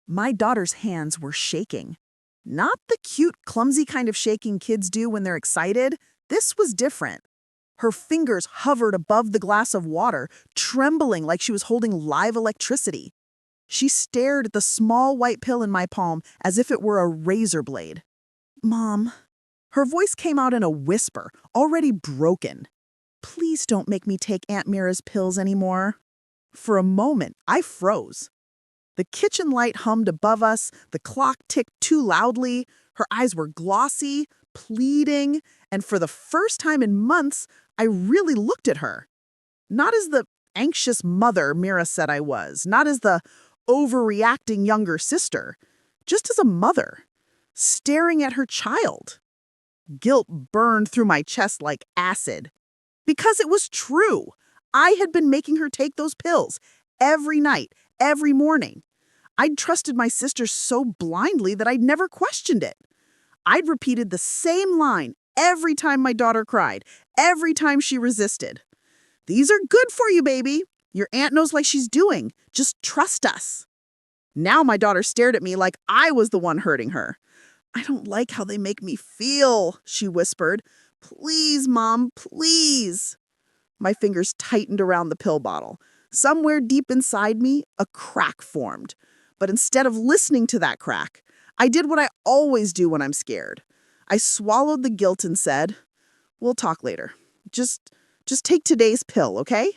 My daughter's hands were shaking. Not the cute, clumsy kind of shaking kids do when they're excited. This was different. Her fingers hovered above the glass of water, trembling like she was holding live electricity. She stared at the small white pill in my palm as if it were a razor blade. Mom. Her voice came out in a whisper, already broken. Please don't make me take Aunt Mira's pills anymore. For a moment, I froze. The kitchen light hummed above us, the clock ticked too loudly, her eyes were glossy, pleading, and for the first time in months, I really looked at her. Not as the anxious mother Mira said I was, not as the overreacting younger sister, just as a mother, staring at her child. Guilt burned through my chest like acid. Because it was true. I had been making her take those pills every night, every morning. I'd trusted my sister so blindly that I'd never questioned it. I'd repeated the same line every time my daughter cried, every time she resisted. These are good for you, baby. Your aunt knows like she's doing. Just trust us. Now my daughter stared at me like I was the one hurting her. I don't like how they make me feel, she whispered. Please, Mom, please. My fingers tightened around the pill bottle. Somewhere deep inside me, a crack formed. But instead of listening to that crack, I did what I always do when I'm scared. I swallowed the guilt and said, "We'll talk later. Just take today's pill, okay?"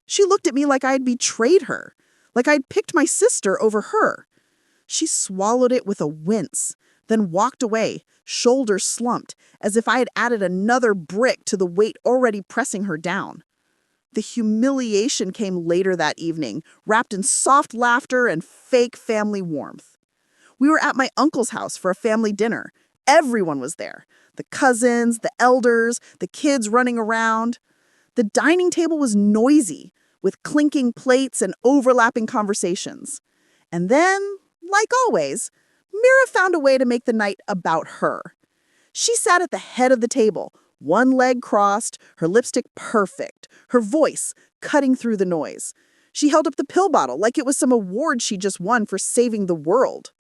She looked at me like I had betrayed her, like I'd picked my sister over her. She swallowed it with a wince, then walked away, shoulders slumped, as if I had added another brick to the weight already pressing her down. The humiliation came later that evening, wrapped in soft laughter and fake family warmth. We were at my uncle's house for a family dinner. Everyone was there. The cousins, the elders, the kids running around. The dining table was noisy, with clinking plates and overlapping conversations. And then, like always, Mira found a way to make the night about her. She sat at the head of the table, one leg crossed, her lipstick perfect, her voice cutting through the noise. She held up the pill bottle like it was some award she just won for saving the world.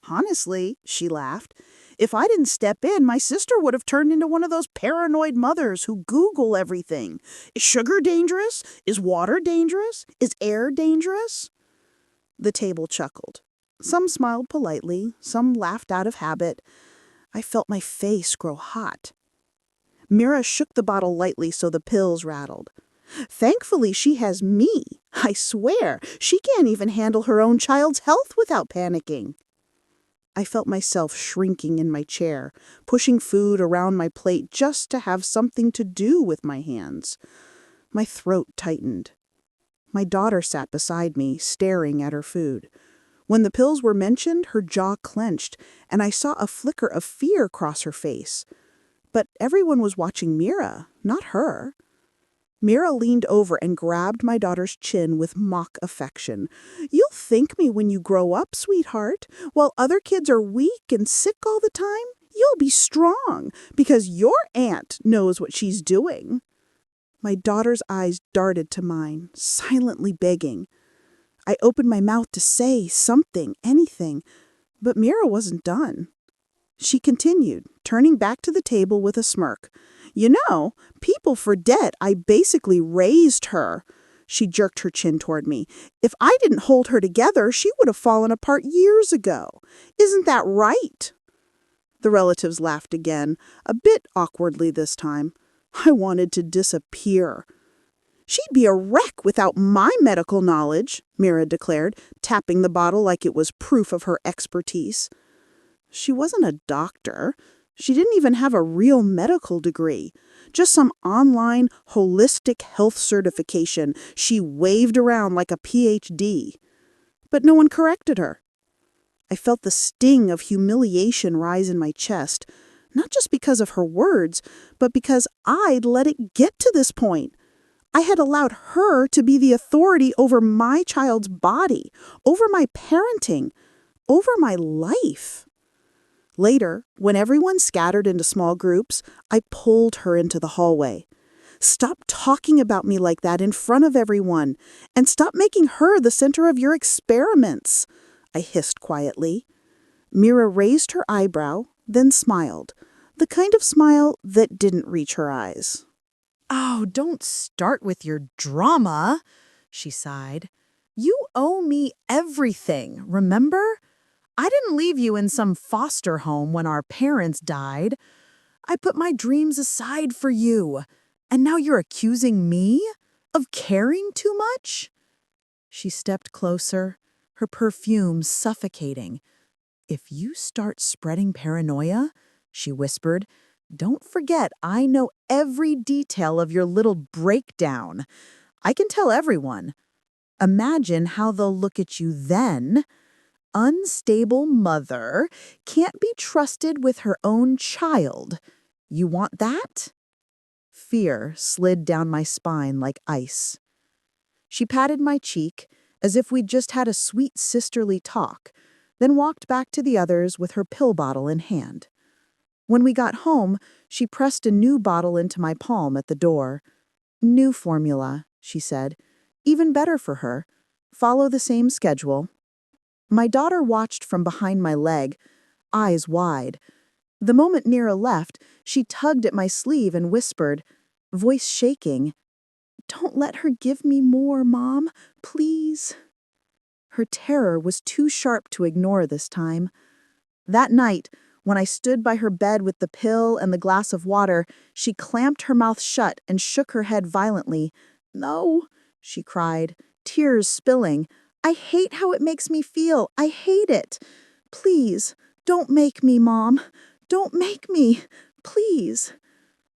Honestly, she laughed, if I didn't step in, my sister would have turned into one of those paranoid mothers who Google everything. Is sugar dangerous? Is water dangerous? Is air dangerous? The table chuckled. Some smiled politely, some laughed out of habit. I felt my face grow hot. Mira shook the bottle lightly so the pills rattled. Thankfully, she has me. I swear, she can't even handle her own child's health without panicking. I felt myself shrinking in my chair, pushing food around my plate just to have something to do with my hands. My throat tightened. My daughter sat beside me, staring at her food. When the pills were mentioned, her jaw clenched, and I saw a flicker of fear cross her face. But everyone was watching Mira, not her. Mira leaned over and grabbed my daughter's chin with mock affection. You'll thank me when you grow up, sweetheart. While other kids are weak and sick all the time, you'll be strong because your aunt knows what she's doing. My daughter's eyes darted to mine, silently begging. I opened my mouth to say something, anything, but Mira wasn't done. She continued, turning back to the table with a smirk. You know, people forget I basically raised her. She jerked her chin toward me. If I didn't hold her together, she would have fallen apart years ago. Isn't that right? The relatives laughed again, a bit awkwardly this time. I wanted to disappear. She'd be a wreck without my medical knowledge, Mira declared, tapping the bottle like it was proof of her expertise. She wasn't a doctor. She didn't even have a real medical degree, just some online holistic health certification she waved around like a PhD. But no one corrected her. I felt the sting of humiliation rise in my chest, not just because of her words, but because I'd let it get to this point. I had allowed her to be the authority over my child's body, over my parenting, over my life. Later, when everyone scattered into small groups, I pulled her into the hallway. Stop talking about me like that in front of everyone, and stop making her the center of your experiments. I hissed quietly. Mira raised her eyebrow, then smiled, the kind of smile that didn't reach her eyes. Oh, don't start with your drama, she sighed. You owe me everything, remember? I didn't leave you in some foster home when our parents died. I put my dreams aside for you. And now you're accusing me of caring too much? She stepped closer, her perfume suffocating. If you start spreading paranoia, she whispered, don't forget I know every detail of your little breakdown. I can tell everyone. Imagine how they'll look at you then. Unstable mother can't be trusted with her own child. You want that? Fear slid down my spine like ice. She patted my cheek as if we'd just had a sweet sisterly talk, then walked back to the others with her pill bottle in hand. When we got home, she pressed a new bottle into my palm at the door. New formula, she said. Even better for her. Follow the same schedule. My daughter watched from behind my leg, eyes wide. The moment Nira left, she tugged at my sleeve and whispered, voice shaking, "Don't let her give me more, Mom, please." Her terror was too sharp to ignore this time. That night, when I stood by her bed with the pill and the glass of water, she clamped her mouth shut and shook her head violently. "No," she cried, tears spilling. "I hate how it makes me feel. I hate it. Please, don't make me, Mom. Don't make me. Please."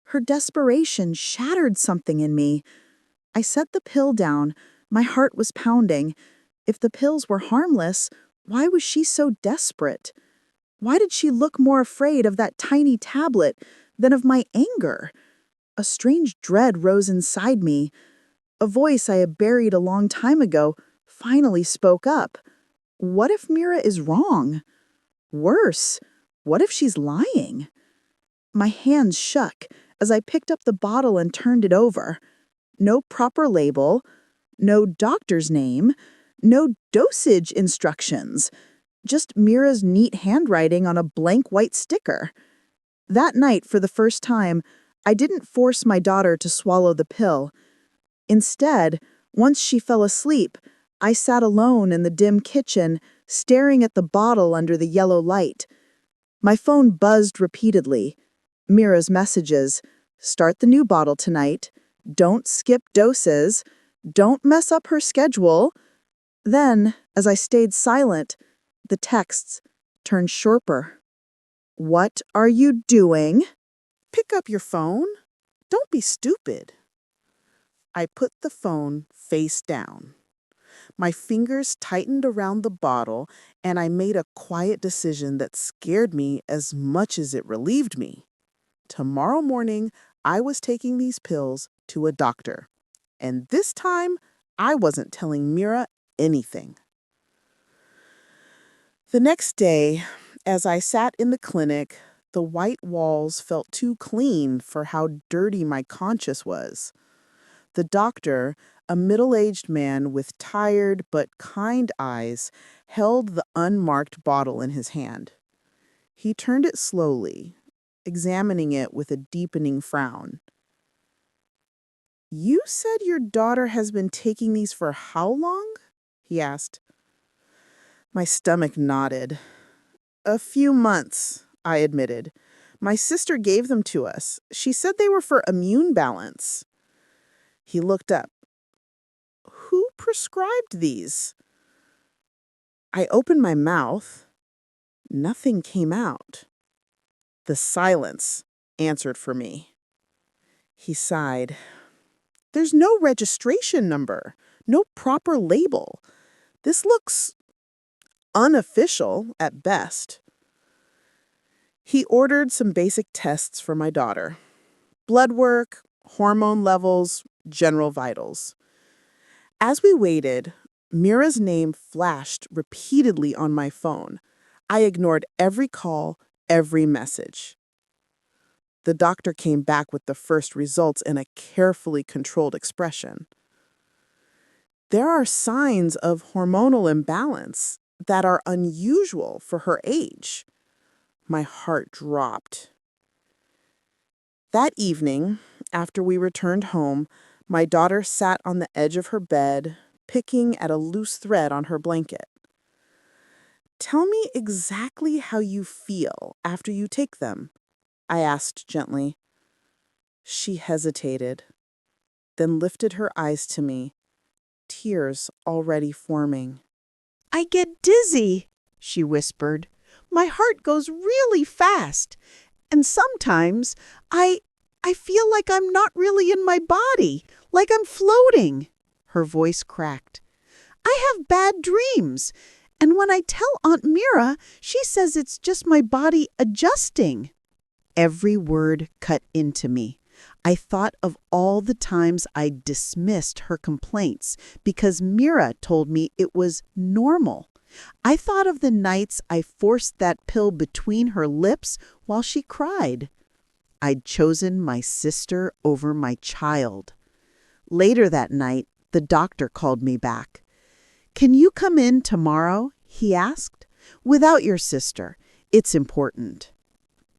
Her desperation shattered something in me. I set the pill down. My heart was pounding. If the pills were harmless, why was she so desperate? Why did she look more afraid of that tiny tablet than of my anger? A strange dread rose inside me. A voice I had buried a long time ago finally spoke up. What if Mira is wrong? Worse, what if she's lying? My hands shook as I picked up the bottle and turned it over. No proper label, no doctor's name, no dosage instructions. Just Mira's neat handwriting on a blank white sticker. That night, for the first time, I didn't force my daughter to swallow the pill. Instead, once she fell asleep, I sat alone in the dim kitchen, staring at the bottle under the yellow light. My phone buzzed repeatedly. Mira's messages, "Start the new bottle tonight. Don't skip doses. Don't mess up her schedule." Then, as I stayed silent, the texts turned sharper. "What are you doing? Pick up your phone. Don't be stupid." I put the phone face down. My fingers tightened around the bottle, and I made a quiet decision that scared me as much as it relieved me. Tomorrow morning, I was taking these pills to a doctor. And this time, I wasn't telling Mira anything. The next day, as I sat in the clinic, the white walls felt too clean for how dirty my conscience was. The doctor, a middle-aged man with tired but kind eyes, held the unmarked bottle in his hand. He turned it slowly, examining it with a deepening frown. "You said your daughter has been taking these for how long?" he asked. My stomach nodded. "A few months," I admitted. "My sister gave them to us. She said they were for immune balance." He looked up. "Who prescribed these?" I opened my mouth. Nothing came out. The silence answered for me. He sighed. "There's no registration number, no proper label. This looks unofficial at best." He ordered some basic tests for my daughter. Blood work, hormone levels, general vitals. As we waited, Mira's name flashed repeatedly on my phone. I ignored every call, every message. The doctor came back with the first results in a carefully controlled expression. "There are signs of hormonal imbalance. that are unusual for her age. My heart dropped. That evening, after we returned home, my daughter sat on the edge of her bed, picking at a loose thread on her blanket. "Tell me exactly how you feel after you take them," I asked gently. She hesitated, then lifted her eyes to me, tears already forming. "I get dizzy," she whispered. "My heart goes really fast, and sometimes I feel like I'm not really in my body, like I'm floating." Her voice cracked. "I have bad dreams, and when I tell Aunt Mira, she says it's just my body adjusting." Every word cut into me. I thought of all the times I dismissed her complaints because Mira told me it was normal. I thought of the nights I forced that pill between her lips while she cried. I'd chosen my sister over my child. Later that night, the doctor called me back. "Can you come in tomorrow?" he asked. "Without your sister. It's important."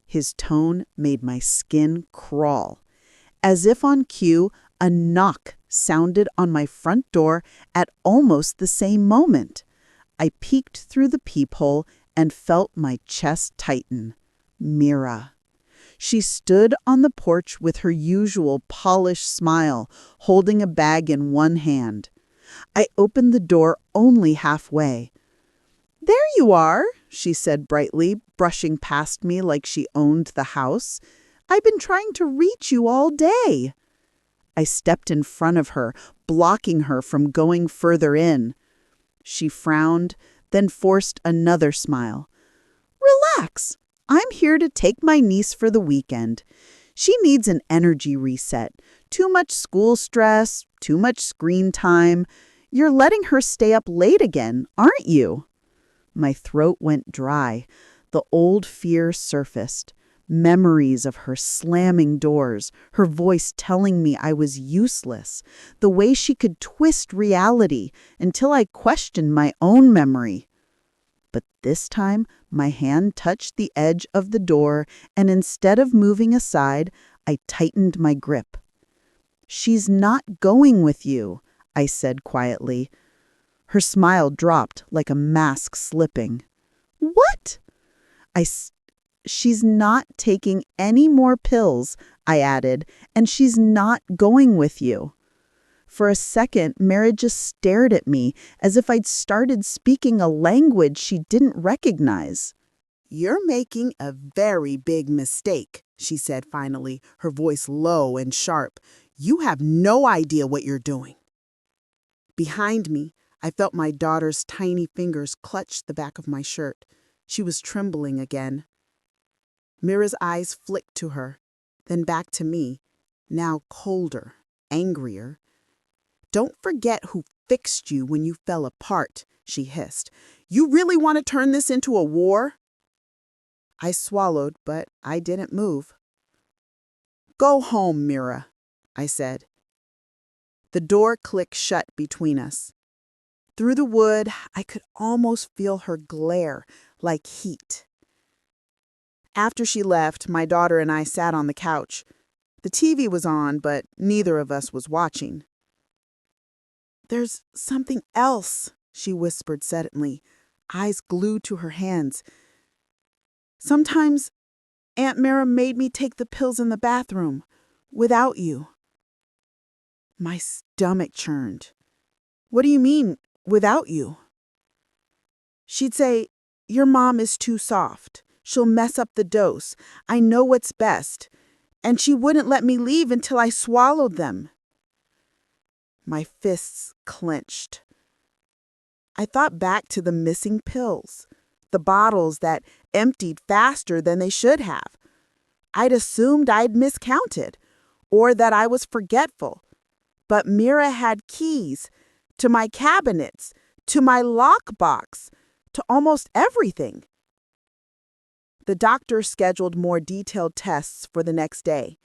His tone made my skin crawl. As if on cue, a knock sounded on my front door at almost the same moment. I peeked through the peephole and felt my chest tighten. Mira. She stood on the porch with her usual polished smile, holding a bag in one hand. I opened the door only halfway. "There you are," she said brightly, brushing past me like she owned the house. "I've been trying to reach you all day." I stepped in front of her, blocking her from going further in. She frowned, then forced another smile. "Relax. I'm here to take my niece for the weekend. She needs an energy reset. Too much school stress, too much screen time. You're letting her stay up late again, aren't you?" My throat went dry. The old fear surfaced. Memories of her slamming doors, her voice telling me I was useless, the way she could twist reality until I questioned my own memory. But this time, my hand touched the edge of the door, and instead of moving aside, I tightened my grip. "She's not going with you," I said quietly. Her smile dropped like a mask slipping. "What?" "She's not taking any more pills," I added, "and she's not going with you." For a second, Mary just stared at me as if I'd started speaking a language she didn't recognize. "You're making a very big mistake," she said finally, her voice low and sharp. "You have no idea what you're doing." Behind me, I felt my daughter's tiny fingers clutch the back of my shirt. She was trembling again. Mira's eyes flicked to her, then back to me, now colder, angrier. "Don't forget who fixed you when you fell apart," she hissed. "You really want to turn this into a war?" I swallowed, but I didn't move. "Go home, Mira," I said. The door clicked shut between us. Through the wood, I could almost feel her glare, like heat. After she left, my daughter and I sat on the couch. The TV was on, but neither of us was watching. "There's something else," she whispered suddenly, eyes glued to her hands. "Sometimes Aunt Mira made me take the pills in the bathroom, without you." My stomach churned. "What do you mean, without you?" "She'd say, 'Your mom is too soft. She'll mess up the dose. I know what's best.' And she wouldn't let me leave until I swallowed them." My fists clenched. I thought back to the missing pills, the bottles that emptied faster than they should have. I'd assumed I'd miscounted, or that I was forgetful. But Mira had keys to my cabinets, to my lockbox, to almost everything. The doctor scheduled more detailed tests for the next day.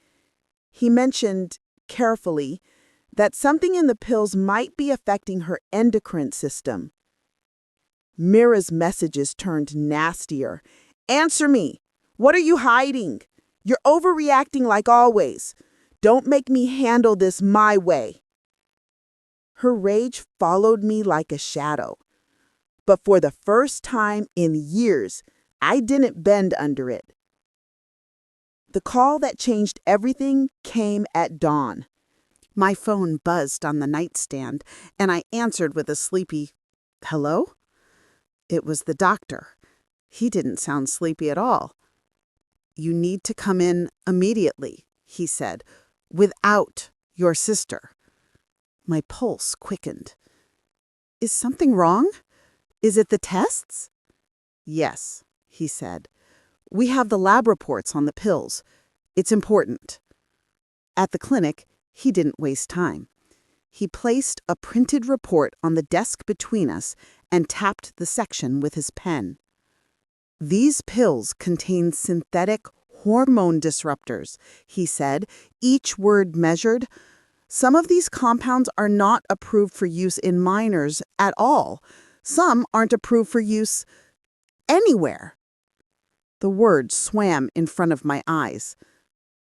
He mentioned, carefully, that something in the pills might be affecting her endocrine system. Mira's messages turned nastier. Answer me. What are you hiding? You're overreacting like always. Don't make me handle this my way. Her rage followed me like a shadow. But for the first time in years, I didn't bend under it. The call that changed everything came at dawn. My phone buzzed on the nightstand, and I answered with a sleepy, "Hello?" It was the doctor. He didn't sound sleepy at all. "You need to come in immediately," he said, "without your sister." My pulse quickened. "Is something wrong? Is it the tests?" "Yes," he said. "We have the lab reports on the pills. It's important." At the clinic, he didn't waste time. He placed a printed report on the desk between us and tapped the section with his pen. "These pills contain synthetic hormone disruptors," he said, each word measured. "Some of these compounds are not approved for use in minors at all. Some aren't approved for use anywhere." The word swam in front of my eyes.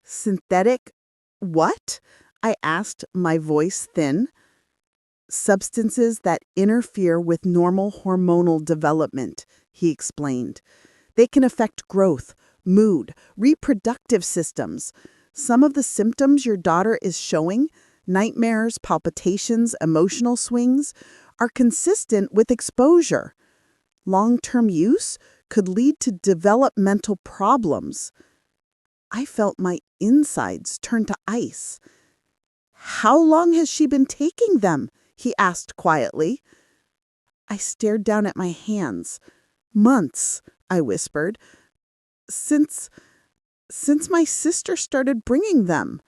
"Synthetic what?" I asked, my voice thin. "Substances that interfere with normal hormonal development," he explained. "They can affect growth, mood, reproductive systems. Some of the symptoms your daughter is showing, nightmares, palpitations, emotional swings, are consistent with exposure. Long-term use could lead to developmental problems." I felt my insides turn to ice. "How long has she been taking them?" he asked quietly. I stared down at my hands. "Months," I whispered. Since my sister started bringing them."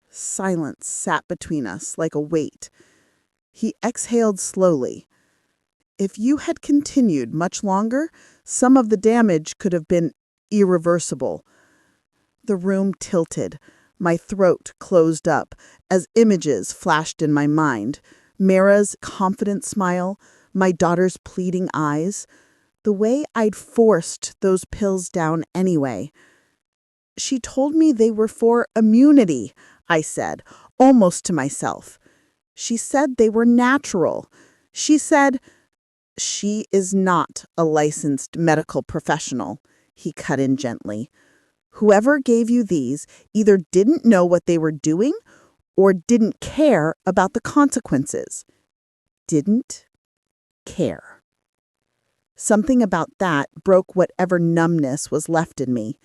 Silence sat between us like a weight. He exhaled slowly. "If you had continued much longer, some of the damage could have been irreversible." The room tilted. My throat closed up as images flashed in my mind. Mira's confident smile, my daughter's pleading eyes, the way I'd forced those pills down anyway. "She told me they were for immunity," I said, almost to myself. "She said they were natural. She said—" "She is not a licensed medical professional," he cut in gently. "Whoever gave you these either didn't know what they were doing or didn't care about the consequences." Didn't care. Something about that broke whatever numbness was left in me.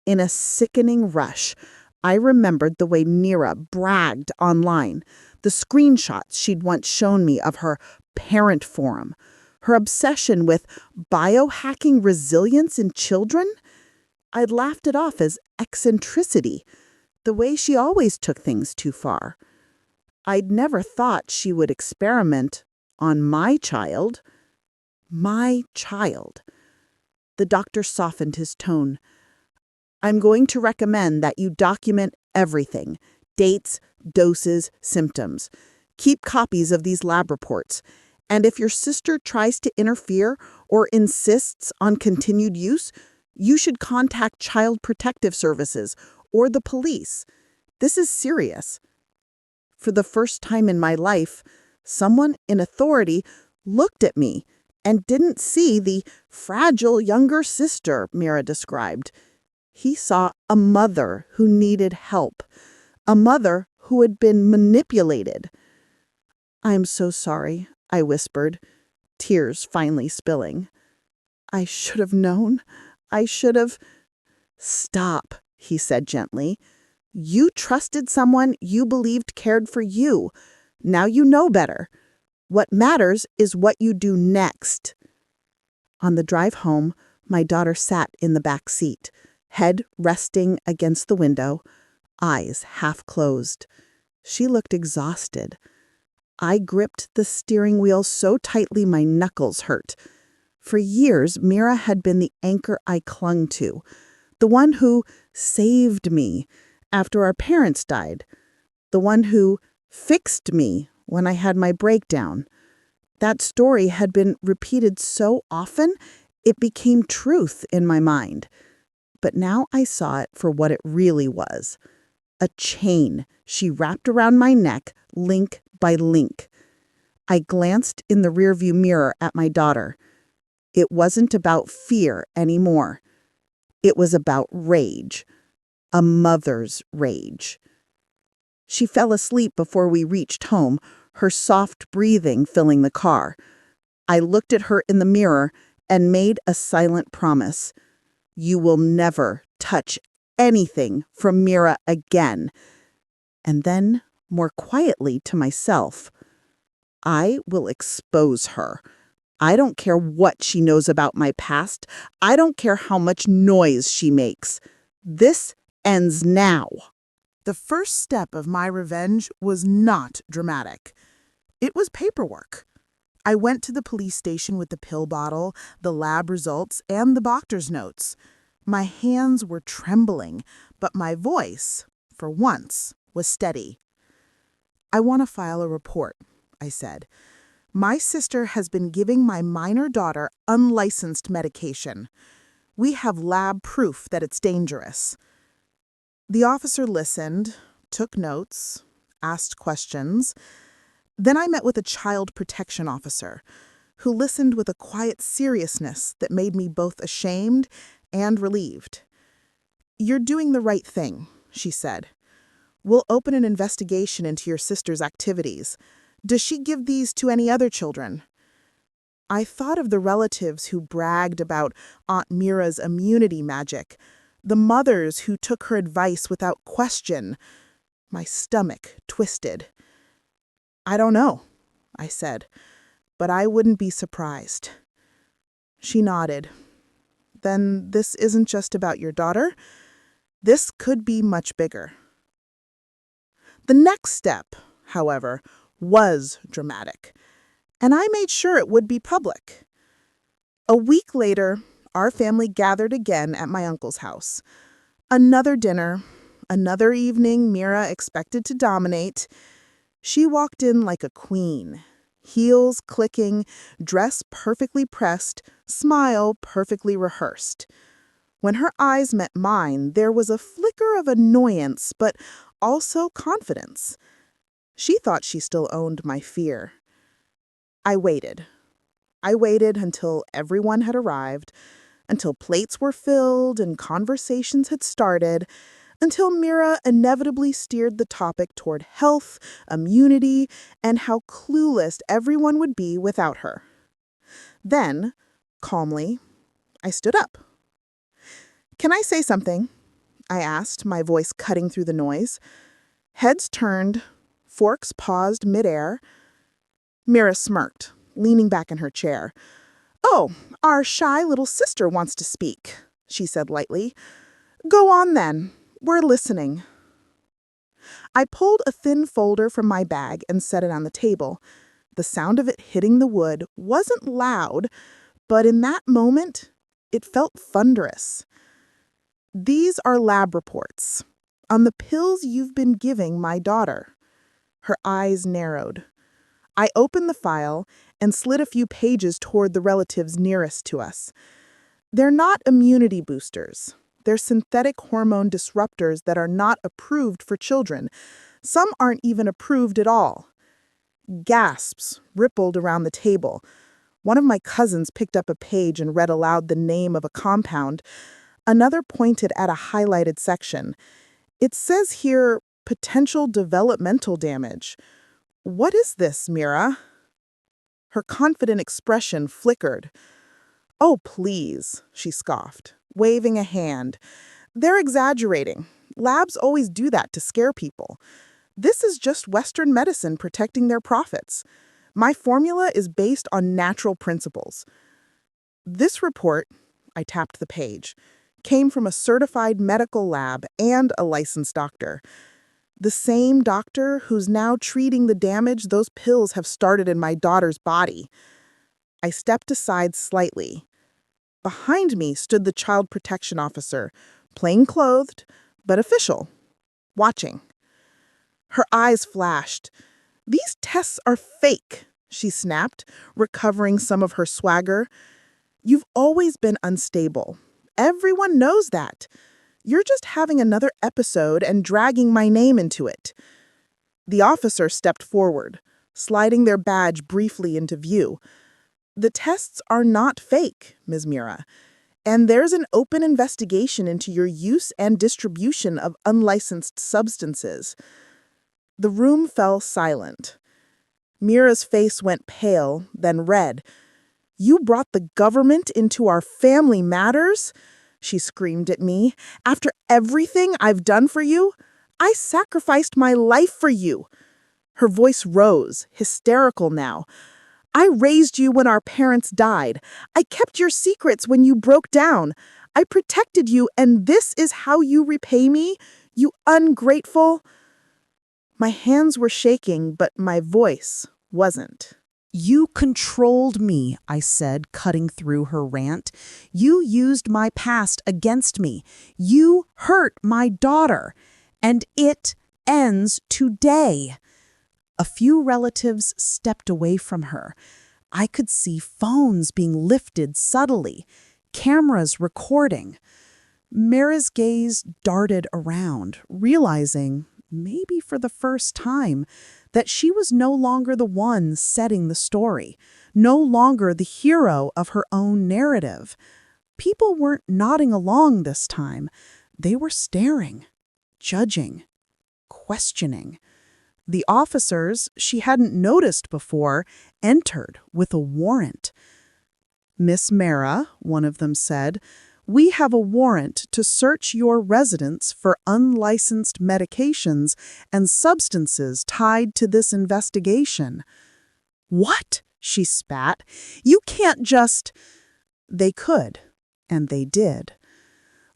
In a sickening rush, I remembered the way Mira bragged online, the screenshots she'd once shown me of her parent forum, her obsession with biohacking resilience in children. I'd laughed it off as eccentricity, the way she always took things too far. I'd never thought she would experiment on my child. My child. The doctor softened his tone. "I'm going to recommend that you document everything: dates, doses, symptoms. Keep copies of these lab reports. And if your sister tries to interfere or insists on continued use, you should contact Child Protective Services or the police. This is serious." For the first time in my life, someone in authority looked at me and didn't see the fragile younger sister Mira described. He saw a mother who needed help, a mother who had been manipulated. "I'm so sorry," I whispered, tears finally spilling. "I should have known. I should have—" "Stop," he said gently. "You trusted someone you believed cared for you. Now you know better. What matters is what you do next." On the drive home, my daughter sat in the back seat, head resting against the window, eyes half closed. She looked exhausted. I gripped the steering wheel so tightly my knuckles hurt. For years, Mira had been the anchor I clung to, the one who saved me after our parents died, the one who fixed me when I had my breakdown. That story had been repeated so often, it became truth in my mind. But now I saw it for what it really was. A chain she wrapped around my neck, link by link. I glanced in the rearview mirror at my daughter. It wasn't about fear anymore. It was about rage. A mother's rage. She fell asleep before we reached home, her soft breathing filling the car. I looked at her in the mirror and made a silent promise. You will never touch anything from Mira again. And then, more quietly to myself, I will expose her. I don't care what she knows about my past. I don't care how much noise she makes. This ends now. The first step of my revenge was not dramatic. It was paperwork. I went to the police station with the pill bottle, the lab results, and the doctor's notes. My hands were trembling, but my voice, for once, was steady. I want to file a report, I said. My sister has been giving my minor daughter unlicensed medication. We have lab proof that it's dangerous. The officer listened, took notes, asked questions. Then I met with a child protection officer, who listened with a quiet seriousness that made me both ashamed and relieved. You're doing the right thing, she said. We'll open an investigation into your sister's activities. Does she give these to any other children? I thought of the relatives who bragged about Aunt Mira's immunity magic, the mothers who took her advice without question. My stomach twisted. I don't know, I said, but I wouldn't be surprised. She nodded. Then this isn't just about your daughter. This could be much bigger. The next step, however, was dramatic, and I made sure it would be public. A week later, our family gathered again at my uncle's house. Another dinner, another evening Mira expected to dominate. She walked in like a queen, heels clicking, dress perfectly pressed, smile perfectly rehearsed. When her eyes met mine, there was a flicker of annoyance, but also confidence. She thought she still owned my fear. I waited. I waited until everyone had arrived, until plates were filled and conversations had started, until Mira inevitably steered the topic toward health, immunity, and how clueless everyone would be without her. Then, calmly, I stood up. Can I say something? I asked, my voice cutting through the noise. Heads turned, forks paused midair. Mira smirked, leaning back in her chair. Oh, our shy little sister wants to speak, she said lightly. Go on then. We're listening. I pulled a thin folder from my bag and set it on the table. The sound of it hitting the wood wasn't loud, but in that moment, it felt thunderous. These are lab reports on the pills you've been giving my daughter. Her eyes narrowed. I opened the file and slid a few pages toward the relatives nearest to us. They're not immunity boosters. They're synthetic hormone disruptors that are not approved for children. Some aren't even approved at all. Gasps rippled around the table. One of my cousins picked up a page and read aloud the name of a compound. Another pointed at a highlighted section. It says here, potential developmental damage. What is this, Mira? Her confident expression flickered. Oh, please, she scoffed, waving a hand. They're exaggerating. Labs always do that to scare people. This is just Western medicine protecting their profits. My formula is based on natural principles. This report, I tapped the page, came from a certified medical lab and a licensed doctor. The same doctor who's now treating the damage those pills have started in my daughter's body. I stepped aside slightly. Behind me stood the child protection officer, plain-clothed, but official, watching. Her eyes flashed. These tests are fake, she snapped, recovering some of her swagger. You've always been unstable. Everyone knows that. You're just having another episode and dragging my name into it. The officer stepped forward, sliding their badge briefly into view. The tests are not fake, Ms. Mira, and there's an open investigation into your use and distribution of unlicensed substances. The room fell silent. Mira's face went pale, then red. You brought the government into our family matters? She screamed at me. After everything I've done for you? I sacrificed my life for you. Her voice rose, hysterical now. I raised you when our parents died. I kept your secrets when you broke down. I protected you, and this is how you repay me? You ungrateful. My hands were shaking, but my voice wasn't. You controlled me, I said, cutting through her rant. You used my past against me. You hurt my daughter. And it ends today. A few relatives stepped away from her. I could see phones being lifted subtly, cameras recording. Mira's gaze darted around, realizing, maybe for the first time, that she was no longer the one setting the story, no longer the hero of her own narrative. People weren't nodding along this time. They were staring, judging, questioning. The officers she hadn't noticed before entered with a warrant. Miss Mara, one of them said, we have a warrant to search your residence for unlicensed medications and substances tied to this investigation. What? She spat. You can't just... They could, and they did.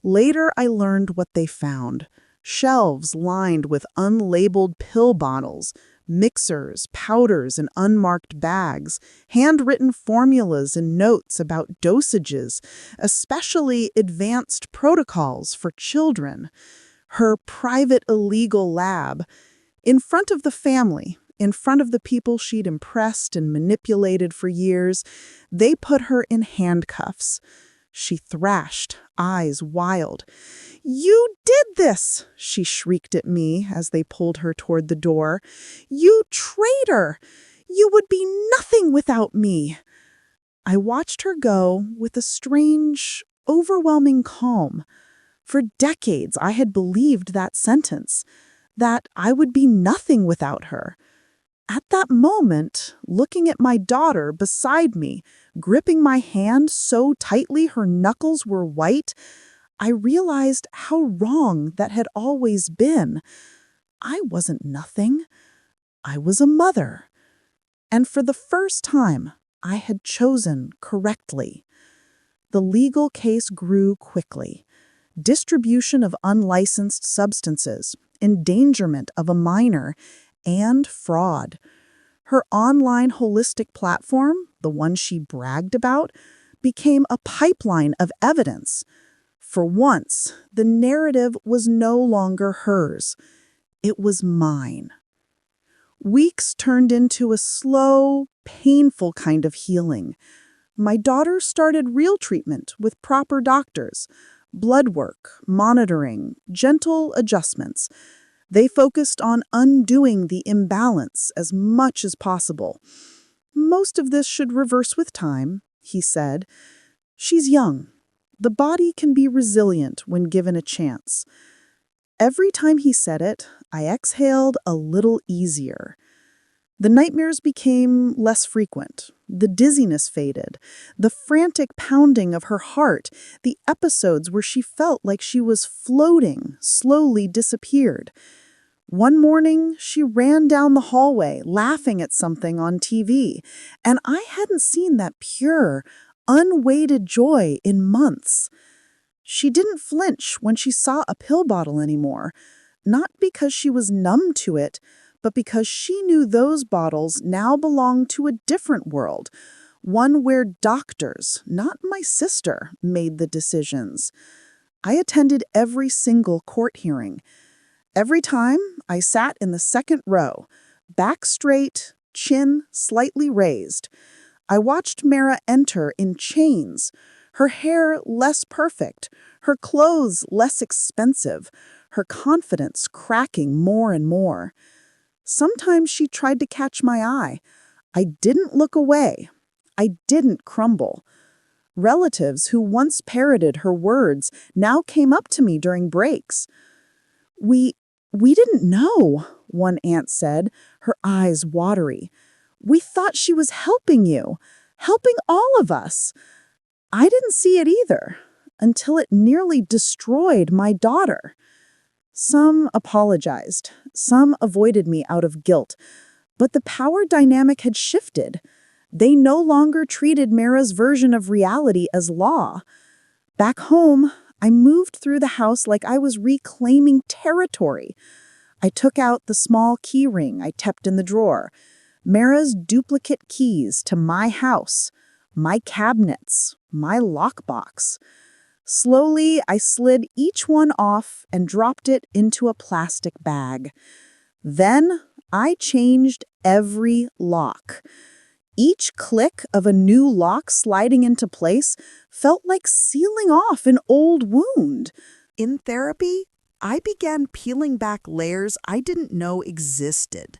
Later, I learned what they found. Shelves lined with unlabeled pill bottles, mixers, powders, and unmarked bags, handwritten formulas and notes about dosages, especially advanced protocols for children. Her private illegal lab. In front of the family, in front of the people she'd impressed and manipulated for years, they put her in handcuffs. She thrashed, eyes wild. You did this, she shrieked at me as they pulled her toward the door. You traitor! You would be nothing without me. I watched her go with a strange, overwhelming calm. For decades, I had believed that sentence, that I would be nothing without her. At that moment, looking at my daughter beside me, gripping my hand so tightly her knuckles were white, I realized how wrong that had always been. I wasn't nothing. I was a mother. And for the first time, I had chosen correctly. The legal case grew quickly. Distribution of unlicensed substances, endangerment of a minor, and fraud. Her online holistic platform, the one she bragged about, became a pipeline of evidence. For once, the narrative was no longer hers. It was mine. Weeks turned into a slow, painful kind of healing. My daughter started real treatment with proper doctors, blood work, monitoring, gentle adjustments. They focused on undoing the imbalance as much as possible. Most of this should reverse with time, he said. She's young. The body can be resilient when given a chance. Every time he said it, I exhaled a little easier. The nightmares became less frequent. The dizziness faded. The frantic pounding of her heart, the episodes where she felt like she was floating, slowly disappeared. One morning, she ran down the hallway, laughing at something on TV, and I hadn't seen that pure, unweighted joy in months. She didn't flinch when she saw a pill bottle anymore, not because she was numb to it, but because she knew those bottles now belonged to a different world, one where doctors, not my sister, made the decisions. I attended every single court hearing. Every time, I sat in the second row, back straight, chin slightly raised. I watched Mara enter in chains, her hair less perfect, her clothes less expensive, her confidence cracking more and more. Sometimes she tried to catch my eye. I didn't look away. I didn't crumble. Relatives who once parroted her words now came up to me during breaks. We didn't know, one aunt said, her eyes watery. We thought she was helping you, helping all of us. I didn't see it either, until it nearly destroyed my daughter. Some apologized, some avoided me out of guilt, but the power dynamic had shifted. They no longer treated Mara's version of reality as law. Back home, I moved through the house like I was reclaiming territory. I took out the small key ring I kept in the drawer, Mara's duplicate keys to my house, my cabinets, my lockbox. Slowly, I slid each one off and dropped it into a plastic bag. Then, I changed every lock. Each click of a new lock sliding into place felt like sealing off an old wound. In therapy, I began peeling back layers I didn't know existed.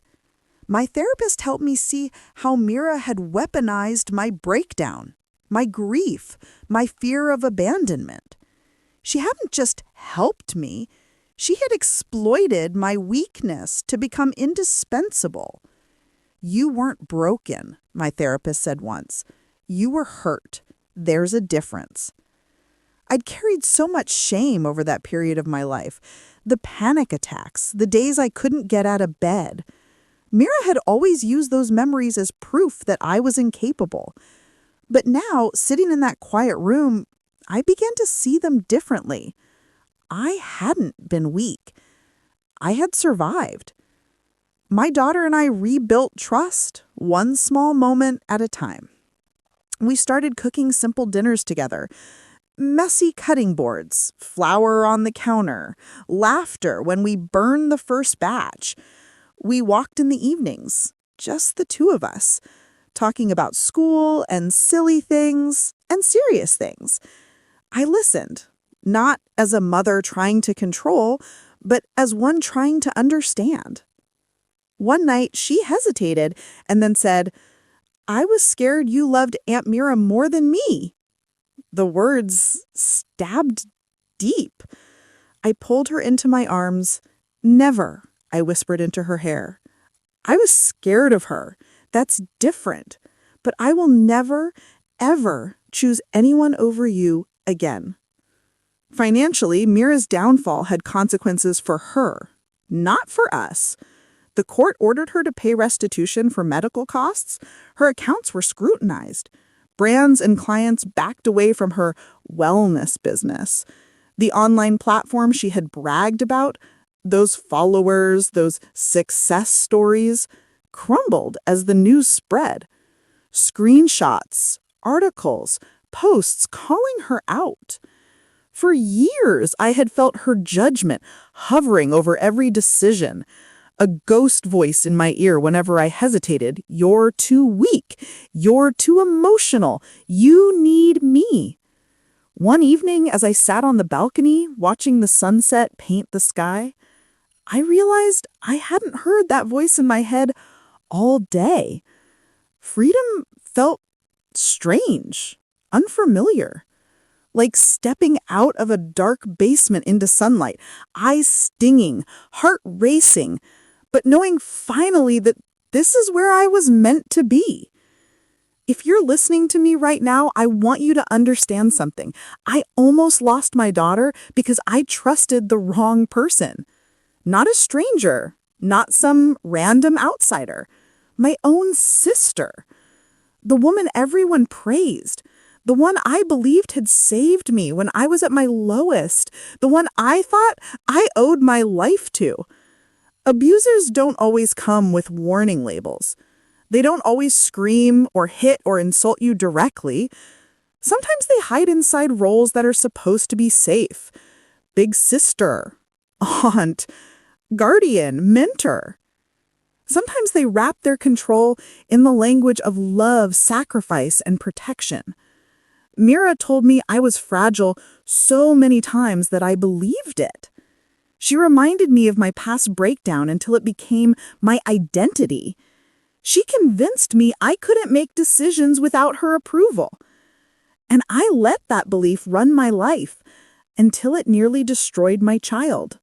My therapist helped me see how Mira had weaponized my breakdown, my grief, my fear of abandonment. She hadn't just helped me, she had exploited my weakness to become indispensable. You weren't broken, my therapist said once. You were hurt. There's a difference. I'd carried so much shame over that period of my life. The panic attacks, the days I couldn't get out of bed. Mira had always used those memories as proof that I was incapable. But now, sitting in that quiet room, I began to see them differently. I hadn't been weak. I had survived. My daughter and I rebuilt trust, one small moment at a time. We started cooking simple dinners together. Messy cutting boards, flour on the counter, laughter when we burned the first batch. We walked in the evenings, just the two of us, talking about school and silly things and serious things. I listened, not as a mother trying to control, but as one trying to understand. One night, she hesitated and then said, "I was scared you loved Aunt Mira more than me." The words stabbed deep. I pulled her into my arms. "Never," I whispered into her hair. "I was scared of her. That's different. But I will never, ever choose anyone over you again." Financially, Mira's downfall had consequences for her, not for us. The court ordered her to pay restitution for medical costs. Her accounts were scrutinized. Brands and clients backed away from her wellness business. The online platform she had bragged about, those followers, those success stories, crumbled as the news spread. Screenshots, articles, posts calling her out. For years, I had felt her judgment hovering over every decision. A ghost voice in my ear whenever I hesitated. "You're too weak. You're too emotional. You need me." One evening, as I sat on the balcony watching the sunset paint the sky, I realized I hadn't heard that voice in my head all day. Freedom felt strange, unfamiliar. Like stepping out of a dark basement into sunlight, eyes stinging, heart racing, but knowing finally that this is where I was meant to be. If you're listening to me right now, I want you to understand something. I almost lost my daughter because I trusted the wrong person. Not a stranger, not some random outsider. My own sister. The woman everyone praised. The one I believed had saved me when I was at my lowest. The one I thought I owed my life to. Abusers don't always come with warning labels. They don't always scream or hit or insult you directly. Sometimes they hide inside roles that are supposed to be safe. Big sister, aunt, guardian, mentor. Sometimes they wrap their control in the language of love, sacrifice, and protection. Mira told me I was fragile so many times that I believed it. She reminded me of my past breakdown until it became my identity. She convinced me I couldn't make decisions without her approval. And I let that belief run my life until it nearly destroyed my child.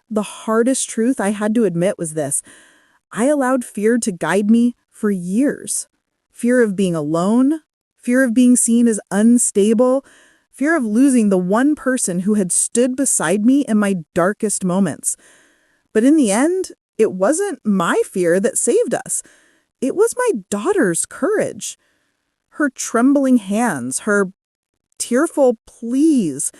The hardest truth I had to admit was this: I allowed fear to guide me for years. Fear of being alone, fear of being seen as unstable, fear of losing the one person who had stood beside me in my darkest moments. But in the end, it wasn't my fear that saved us. It was my daughter's courage. Her trembling hands, her tearful pleas,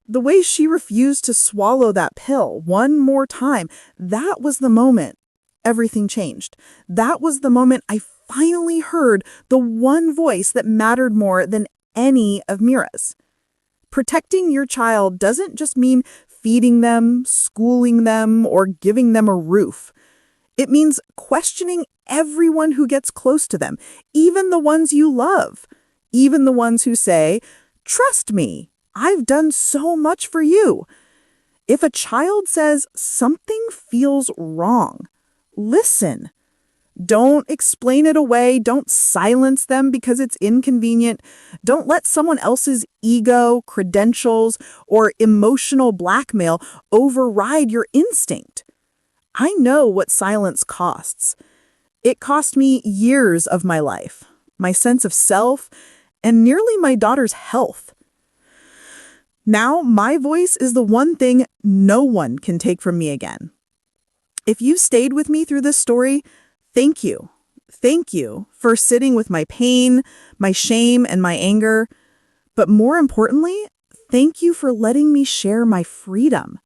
the way she refused to swallow that pill one more time, that was the moment everything changed. That was the moment I finally heard the one voice that mattered more than any of Mira's. Protecting your child doesn't just mean feeding them, schooling them, or giving them a roof. It means questioning everyone who gets close to them, even the ones you love, even the ones who say, "Trust me, I've done so much for you." If a child says something feels wrong, listen. Don't explain it away. Don't silence them because it's inconvenient. Don't let someone else's ego, credentials, or emotional blackmail override your instinct. I know what silence costs. It cost me years of my life, my sense of self, and nearly my daughter's health. Now, my voice is the one thing no one can take from me again. If you stayed with me through this story, thank you. Thank you for sitting with my pain, my shame, and my anger. But more importantly, thank you for letting me share my freedom.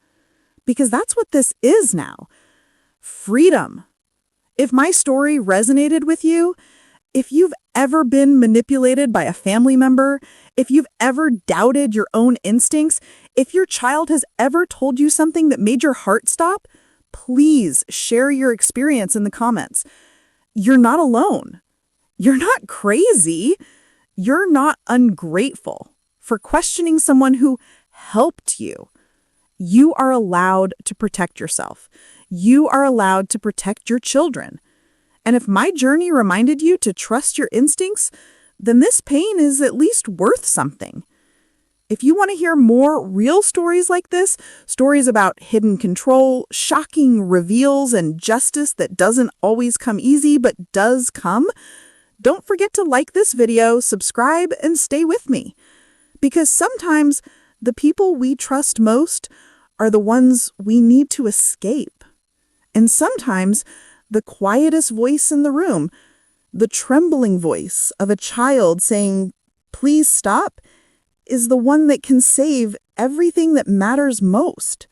Because that's what this is now. Freedom. If my story resonated with you, if you've ever been manipulated by a family member, if you've ever doubted your own instincts, if your child has ever told you something that made your heart stop, please share your experience in the comments. You're not alone. You're not crazy. You're not ungrateful for questioning someone who helped you. You are allowed to protect yourself. You are allowed to protect your children. And if my journey reminded you to trust your instincts, then this pain is at least worth something. If you want to hear more real stories like this, stories about hidden control, shocking reveals, and justice that doesn't always come easy but does come, don't forget to like this video, subscribe, and stay with me. Because sometimes the people we trust most are the ones we need to escape. And sometimes the quietest voice in the room, the trembling voice of a child saying, "Please stop," is the one that can save everything that matters most.